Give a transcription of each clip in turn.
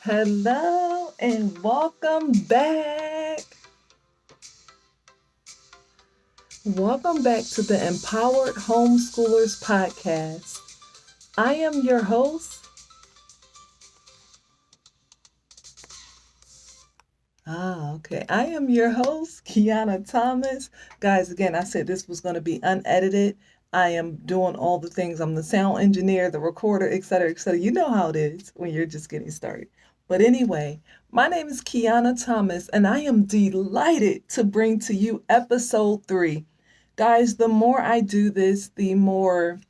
Hello and welcome back. Welcome back to the Empowered Homeschoolers Podcast. I am your host. Okay. I am your host, Kiana Thomas. Guys, again, I said this was going to be unedited. I am doing all the things. I'm the sound engineer, the recorder, etc., etc. You know how it is when you're just getting started. But anyway, my name is Kiana Thomas, and I am delighted to bring to you episode 3. Guys, the more I do this, the more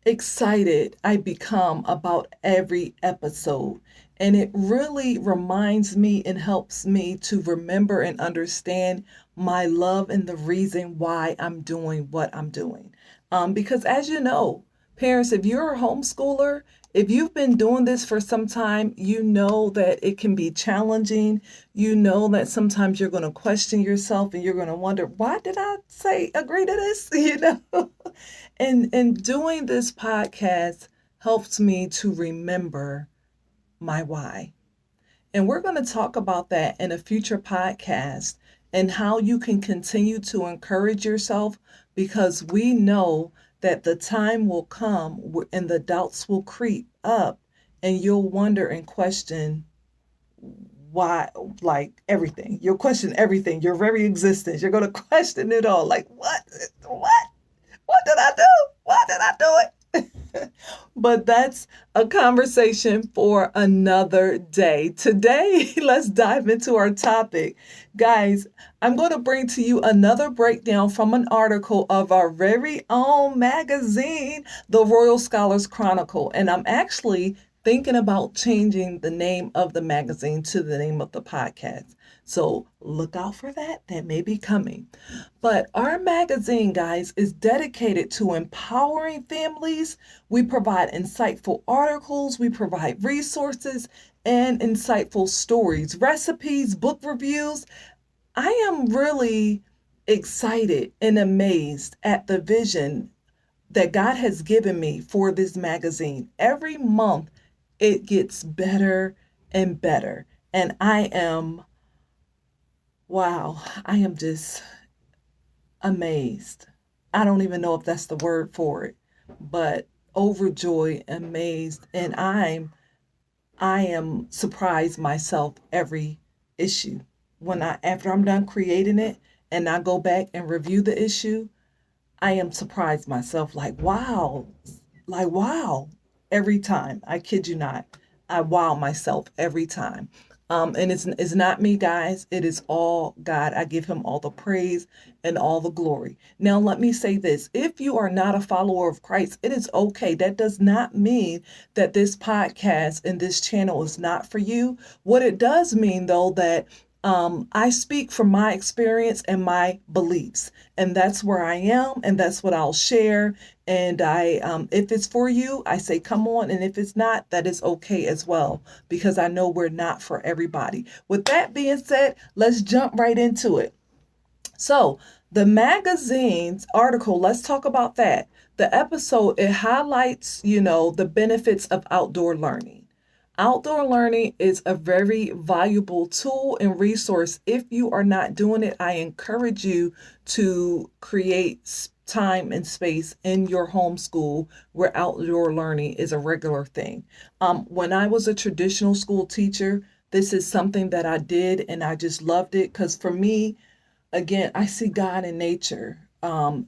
excited I become about every episode. And it really reminds me and helps me to remember and understand my love and the reason why I'm doing what I'm doing. Because as you know, parents, if you're a homeschooler, if you've been doing this for some time, you know that it can be challenging. You know that sometimes you're going to question yourself and you're going to wonder, why did I say agree to this? And doing this podcast helps me to remember my why. And we're going to talk about that in a future podcast and how you can continue to encourage yourself, because we know that the time will come and the doubts will creep up and you'll wonder and question why, like everything. You'll question everything, your very existence. You're going to question it all. Like, what? What did I do? Why did I do it? But that's a conversation for another day. Today, let's dive into our topic. Guys, I'm going to bring to you another breakdown from an article of our very own magazine, the Royal Scholars Chronicle. And I'm actually thinking about changing the name of the magazine to the name of the podcast. So look out for that. That may be coming. But our magazine, guys, is dedicated to empowering families. We provide insightful articles, we provide resources and insightful stories, recipes, book reviews. I am really excited and amazed at the vision that God has given me for this magazine. Every month it gets better and better. And I am just amazed. I don't even know if that's the word for it, but overjoyed, amazed, and I am surprised myself every issue. After I'm done creating it and I go back and review the issue, I am surprised myself, like wow, every time. I kid you not. I wow myself every time. And it's not me, guys. It is all God. I give him all the praise and all the glory. Now, let me say this. If you are not a follower of Christ, it is okay. That does not mean that this podcast and this channel is not for you. What it does mean, though, that I speak from my experience and my beliefs, and that's where I am, and that's what I'll share. And if it's for you, I say, come on. And if it's not, that is okay as well, because I know we're not for everybody. With that being said, let's jump right into it. So the magazine's article, let's talk about that. The episode, it highlights, the benefits of outdoor learning. Outdoor learning is a very valuable tool and resource. If you are not doing it, I encourage you to create time and space in your homeschool where outdoor learning is a regular thing. When I was a traditional school teacher, this is something that I did and I just loved it, because for me, again, I see God in nature. When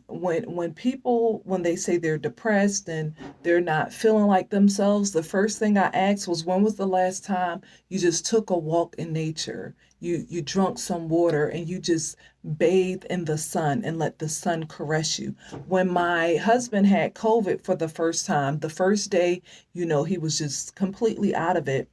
they say they're depressed and they're not feeling like themselves, the first thing I asked was, when was the last time you just took a walk in nature? You drunk some water and you just bathe in the sun and let the sun caress you. When my husband had COVID for the first time, the first day, he was just completely out of it.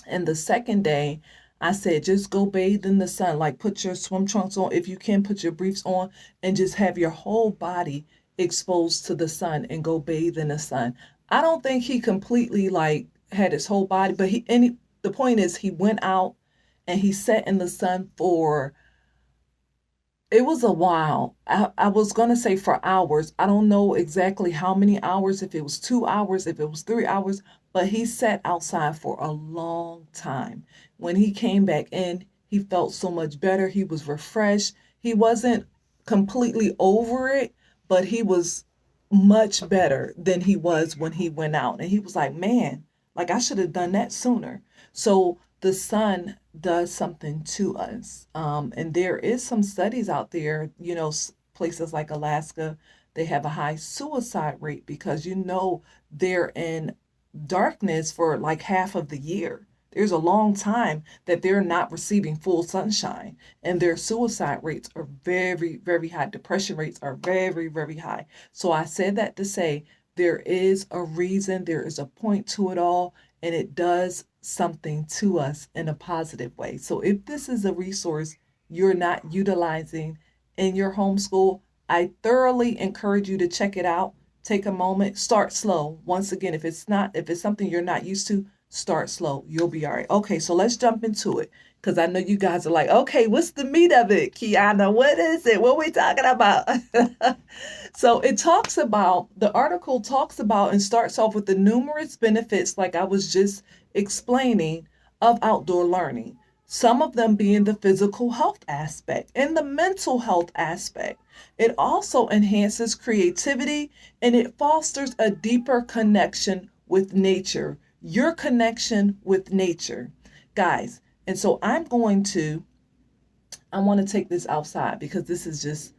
And the second day, I said, just go bathe in the sun, like put your swim trunks on. If you can, put your briefs on and just have your whole body exposed to the sun and go bathe in the sun. I don't think he completely had his whole body, but the point is he went out and he sat in the sun it was a while. I was going to say for hours. I don't know exactly how many hours, if it was 2 hours, if it was 3 hours, but he sat outside for a long time. When he came back in, he felt so much better. He was refreshed. He wasn't completely over it, but he was much better than he was when he went out. And he was like, man, like I should have done that sooner. So the sun does something to us. And there is some studies out there, places like Alaska, they have a high suicide rate because they're in darkness for like half of the year. There's a long time that they're not receiving full sunshine, and their suicide rates are very, very high. Depression rates are very, very high. So I said that to say there is a reason, there is a point to it all, and it does something to us in a positive way. So if this is a resource you're not utilizing in your homeschool, I thoroughly encourage you to check it out. Take a moment, start slow. Once again, if it's something you're not used to, start slow. You'll be all right. Okay, so let's jump into it because I know you guys are like, okay, what's the meat of it, Kiana? What is it? What are we talking about? So the article talks about and starts off with the numerous benefits, like I was just explaining, of outdoor learning. Some of them being the physical health aspect and the mental health aspect. It also enhances creativity and it fosters a deeper connection with nature, your connection with nature, guys. And so I want to take this outside because this is just,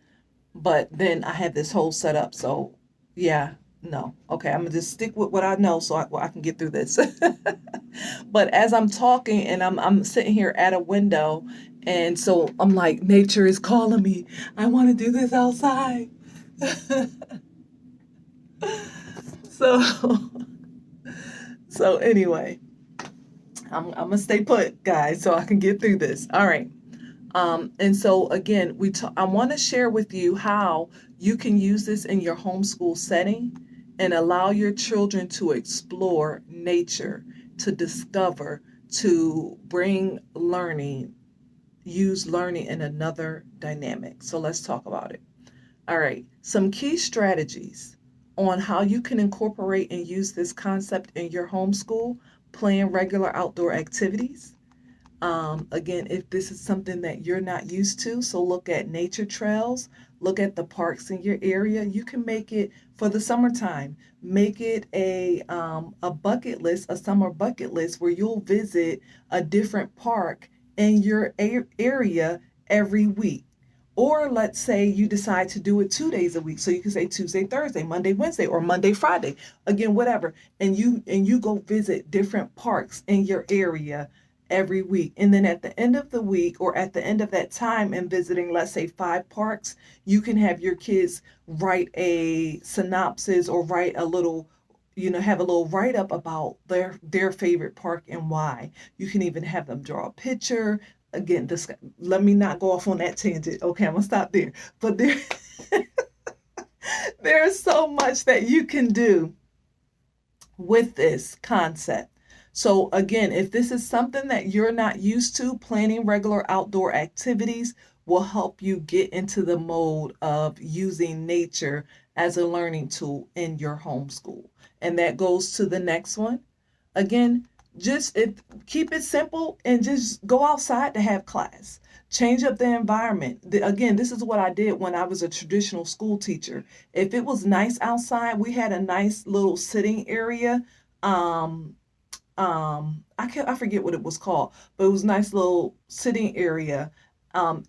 but then I had this whole setup. So yeah, no. Okay, I'm going to just stick with what I know so I can get through this. But as I'm talking and I'm sitting here at a window, and so I'm like, nature is calling me. I want to do this outside. So so anyway, I'm gonna stay put, guys, so I can get through this. All right. And so again, I want to share with you how you can use this in your homeschool setting and allow your children to explore nature, to discover, to bring learning, use learning in another dynamic. So let's talk about it. All right, some key strategies on how you can incorporate and use this concept in your homeschool: plan regular outdoor activities. Again, if this is something that you're not used to, so look at nature trails, look at the parks in your area. You can make it for the summertime. Make it a bucket list, a summer bucket list where you'll visit a different park in your area every week. Or let's say you decide to do it 2 days a week. So you can say Tuesday, Thursday, Monday, Wednesday, or Monday, Friday. Again, whatever. And you go visit different parks in your area every week. And then at the end of the week or at the end of that time and visiting, let's say 5 parks, you can have your kids write a synopsis or write a little, have a little write up about their favorite park and why. You can even have them draw a picture. Again, let me not go off on that tangent. Okay, I'm gonna stop there. But there's so much that you can do with this concept. So again, if this is something that you're not used to, planning regular outdoor activities will help you get into the mode of using nature as a learning tool in your homeschool. And that goes to the next one. Again, keep it simple and just go outside to have class. Change up the environment. Again, this is what I did when I was a traditional school teacher. If it was nice outside, we had a nice little sitting area. I forget what it was called, but it was a nice little sitting area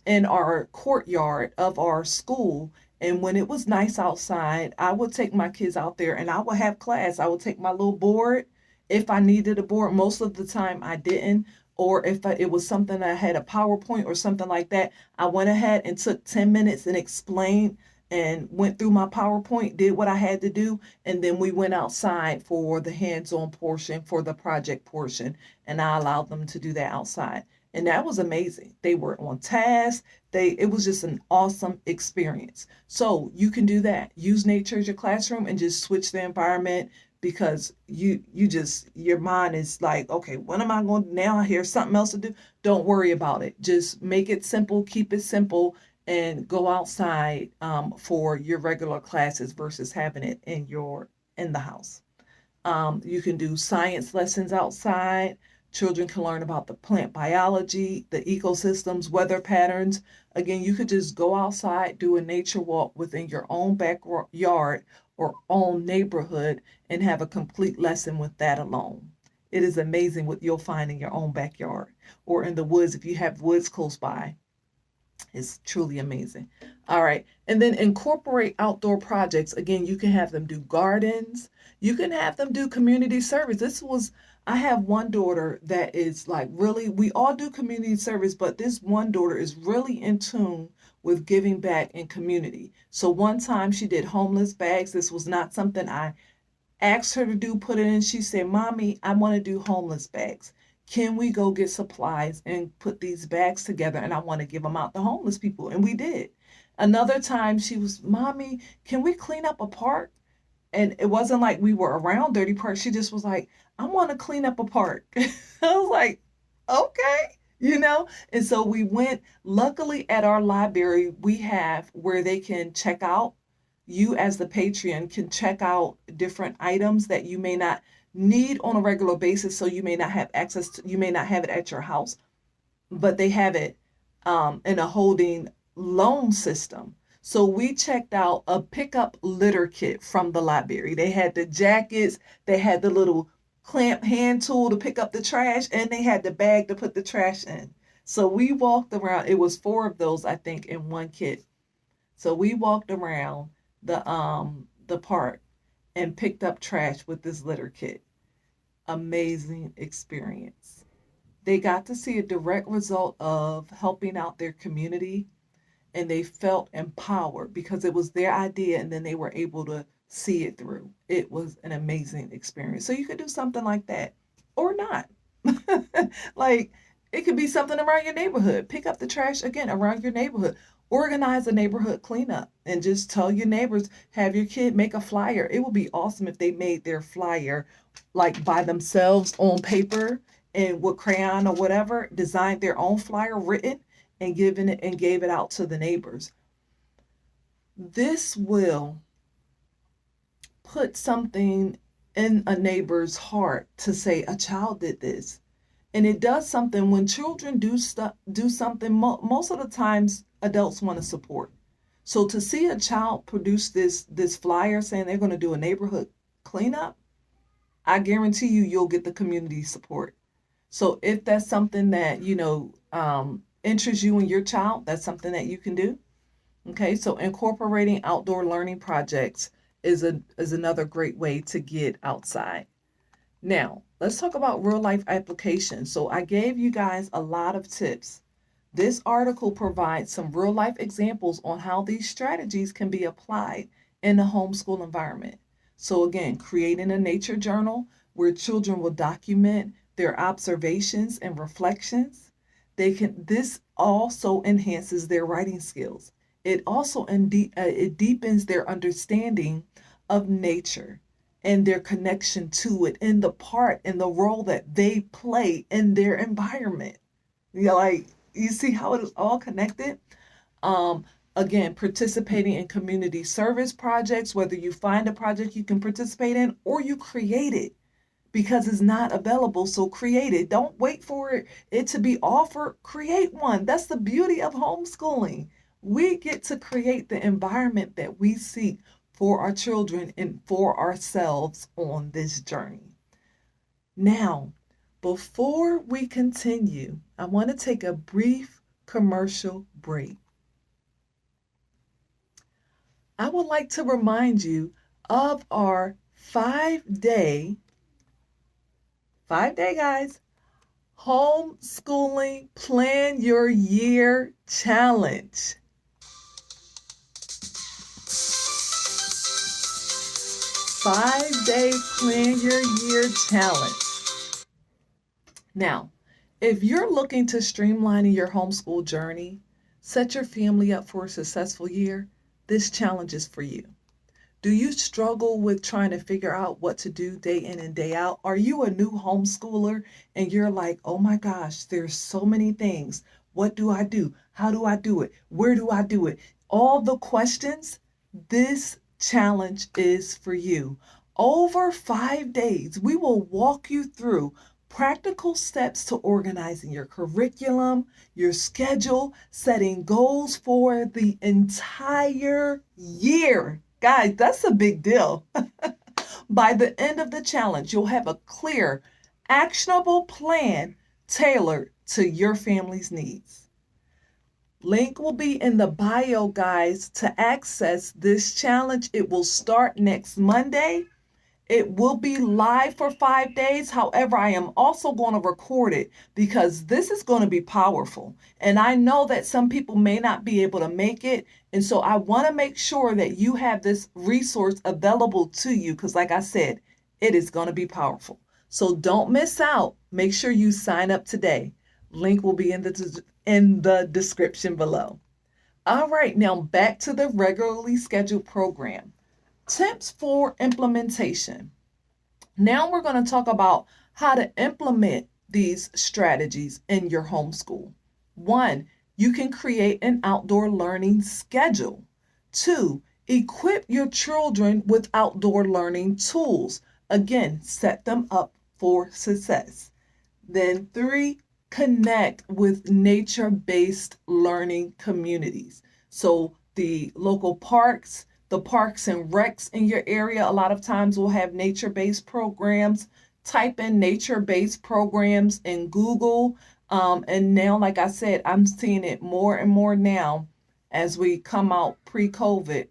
in our courtyard of our school. And when it was nice outside, I would take my kids out there and I would have class. I would take my little board if I needed a board. Most of the time I didn't. Or if it was something I had a PowerPoint or something like that, I went ahead and took 10 minutes and explained and went through my PowerPoint, did what I had to do, and then we went outside for the hands-on portion, for the project portion, and I allowed them to do that outside. And that was amazing. They were on task. It was just an awesome experience. So you can do that. Use nature as your classroom and just switch the environment, because your mind is like, okay, what am I going to now? Here's something else to do. Don't worry about it. Just make it simple, keep it simple, and go outside for your regular classes versus having it in the house. You can do science lessons outside. Children can learn about the plant biology, the ecosystems, weather patterns. Again, you could just go outside, do a nature walk within your own backyard or own neighborhood and have a complete lesson with that alone. It is amazing what you'll find in your own backyard or in the woods if you have woods close by. It's truly amazing. All right. And then incorporate outdoor projects. Again, you can have them do gardens. You can have them do community service. I have one daughter that is like really, we all do community service, but this one daughter is really in tune with giving back in community. So one time she did homeless bags. This was not something I asked her to do, put it in. She said, Mommy, I want to do homeless bags. Can we go get supplies and put these bags together? And I want to give them out to homeless people. And we did. Another time she was, Mommy, can we clean up a park? And it wasn't like we were around dirty parks. She just was like, I want to clean up a park. I was like, okay. And so we went. Luckily at our library, we have where they can check out. You as the patron can check out different items that you may not need on a regular basis, so you may not have access to, you may not have it at your house, but they have it in a holding loan system. So we checked out a pickup litter kit from the library. They had the jackets, they had the little clamp hand tool to pick up the trash, and they had the bag to put the trash in. So we walked around. It was 4 of those, I think, in one kit. So we walked around the park and picked up trash with this litter kit. Amazing experience. They got to see a direct result of helping out their community, and they felt empowered because it was their idea, and then they were able to see it through. It was an amazing experience. So you could do something like that or not. Like it could be something around your neighborhood. Pick up the trash again around your neighborhood. Organize a neighborhood cleanup and just tell your neighbors, have your kid make a flyer. It would be awesome if they made their flyer like by themselves on paper and with crayon or whatever, designed their own flyer written and gave it out to the neighbors. This will put something in a neighbor's heart to say a child did this. And it does something when children do something, most of the times adults want to support. So to see a child produce this flyer saying they're going to do a neighborhood cleanup, I guarantee you'll get the community support. So if that's something that, interests you and your child, that's something that you can do. Okay, so incorporating outdoor learning projects is another great way to get outside. Now, let's talk about real life applications. So I gave you guys a lot of tips. This article provides some real life examples on how these strategies can be applied in a homeschool environment. So again, creating a nature journal where children will document their observations and reflections. This also enhances their writing skills. It also it deepens their understanding of nature and their connection to it and the part and the role that they play in their environment. You see how it is all connected? Again, participating in community service projects, whether you find a project you can participate in or you create it because it's not available. So create it. Don't wait for it to be offered. Create one. That's the beauty of homeschooling. We get to create the environment that we seek for our children and for ourselves on this journey. Now, before we continue, I want to take a brief commercial break. I would like to remind you of our 5-day, guys, Homeschooling Plan Your Year Challenge. 5-day Plan Your Year Challenge. Now, if you're looking to streamline your homeschool journey, set your family up for a successful year, this challenge is for you. Do you struggle with trying to figure out what to do day in and day out? Are you a new homeschooler and you're like, oh my gosh, there's so many things. What do I do? How do I do it? Where do I do it? All the questions, this challenge is for you. Over 5 days, we will walk you through practical steps to organizing your curriculum, your schedule, setting goals for the entire year. Guys, that's a big deal. By the end of the challenge, you'll have a clear, actionable plan tailored to your family's needs. Link will be in the bio, guys, to access this challenge. It will start next Monday. It will be live for 5 days. However, I am also going to record it because this is going to be powerful. And I know that some people may not be able to make it. And so I want to make sure that you have this resource available to you because, like I said, it is going to be powerful. So don't miss out. Make sure you sign up today. Link will be in the description below. All right, now back to the regularly scheduled program. Tips for implementation. Now we're going to talk about how to implement these strategies in your homeschool. 1, you can create an outdoor learning schedule. 2, equip your children with outdoor learning tools. Again, set them up for success. Then 3, connect with nature-based learning communities. So the local parks, the parks and recs in your area, a lot of times will have nature-based programs. Type in nature-based programs in Google. And now, like I said, I'm seeing it more and more now as we come out post-COVID.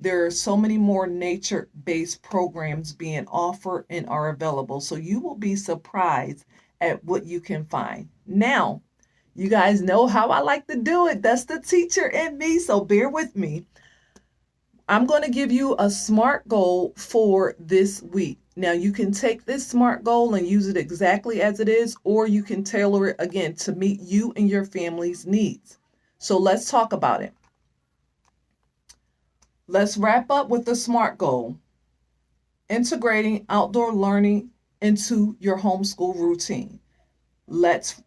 There are so many more nature-based programs being offered and are available. So you will be surprised at what you can find. Now, you guys know how I like to do it. That's the teacher in me, so bear with me. I'm going to give you a SMART goal for this week. Now, you can take this SMART goal and use it exactly as it is, or you can tailor it again to meet you and your family's needs. So let's talk about it. Let's wrap up with the SMART goal. Integrating outdoor learning into your homeschool routine. Let's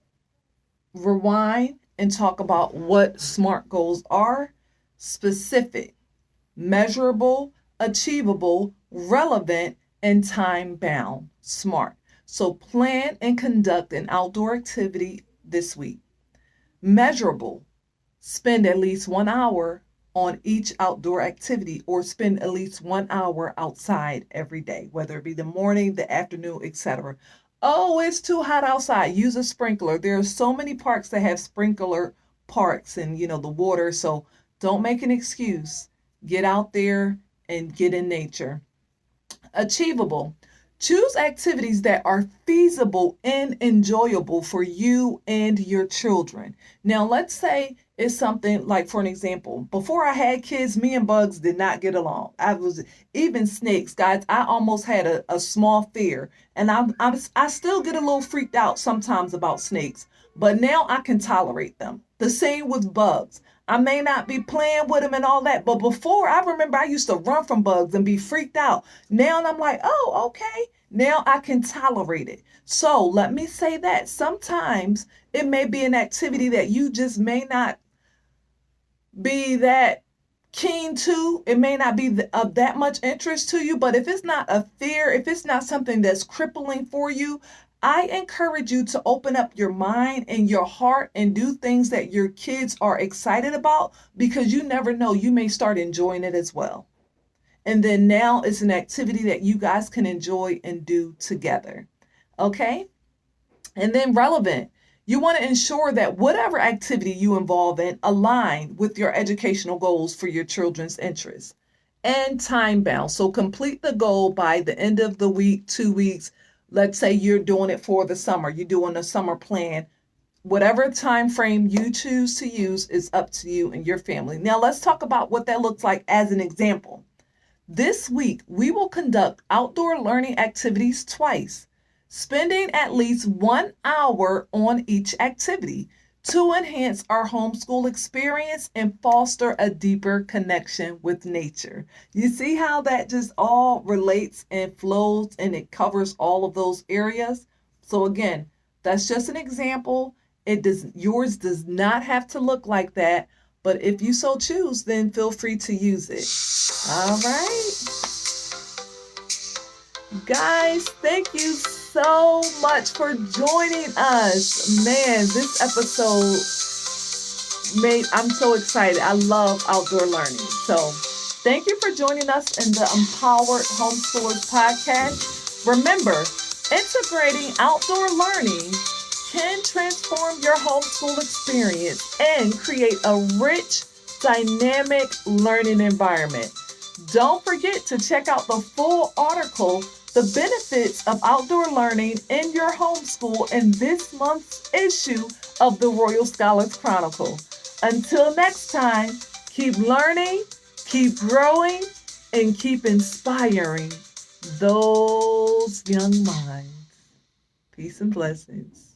rewind and talk about what SMART goals are. Specific, measurable, achievable, relevant, and time-bound. SMART. So plan and conduct an outdoor activity this week. Measurable. Spend at least 1 hour on each outdoor activity or spend at least 1 hour outside every day, whether it be the morning, the afternoon, etc. Oh, it's too hot outside. Use a sprinkler. There are so many parks that have sprinkler parks and, the water. So don't make an excuse. Get out there and get in nature. Achievable. Choose activities that are feasible and enjoyable for you and your children. Now, let's say it's something like, for an example, before I had kids, me and bugs did not get along. Even snakes, guys, I almost had a small fear. And I still get a little freaked out sometimes about snakes, but now I can tolerate them. The same with bugs. I may not be playing with them and all that, but before, I remember I used to run from bugs and be freaked out. Now I'm like, oh, okay. Now I can tolerate it. So let me say that sometimes it may be an activity that you just may not be that keen to. It may not be of that much interest to you, but if it's not a fear, if it's not something that's crippling for you, I encourage you to open up your mind and your heart and do things that your kids are excited about, because you never know, you may start enjoying it as well. And then now it's an activity that you guys can enjoy and do together. Okay? And then relevant. You want to ensure that whatever activity you involve in align with your educational goals for your children's interests. And time bound. So complete the goal by the end of the week, 2 weeks. Let's say you're doing it for the summer. You're doing a summer plan. Whatever time frame you choose to use is up to you and your family. Now let's talk about what that looks like as an example. This week, we will conduct outdoor learning activities twice, spending at least 1 hour on each activity to enhance our homeschool experience and foster a deeper connection with nature. You see how that just all relates and flows and it covers all of those areas? So again, that's just an example. Yours does not have to look like that, but if you so choose, then feel free to use it. All right. Guys, thank you so much for joining us. Man, this episode I'm so excited. I love outdoor learning. So thank you for joining us in the Empowered Homeschoolers Podcast. Remember, integrating outdoor learning can transform your homeschool experience and create a rich, dynamic learning environment. Don't forget to check out the full article, The Benefits of Outdoor Learning in Your Homeschool, in this month's issue of the Royal Scholars Chronicle. Until next time, keep learning, keep growing, and keep inspiring those young minds. Peace and blessings.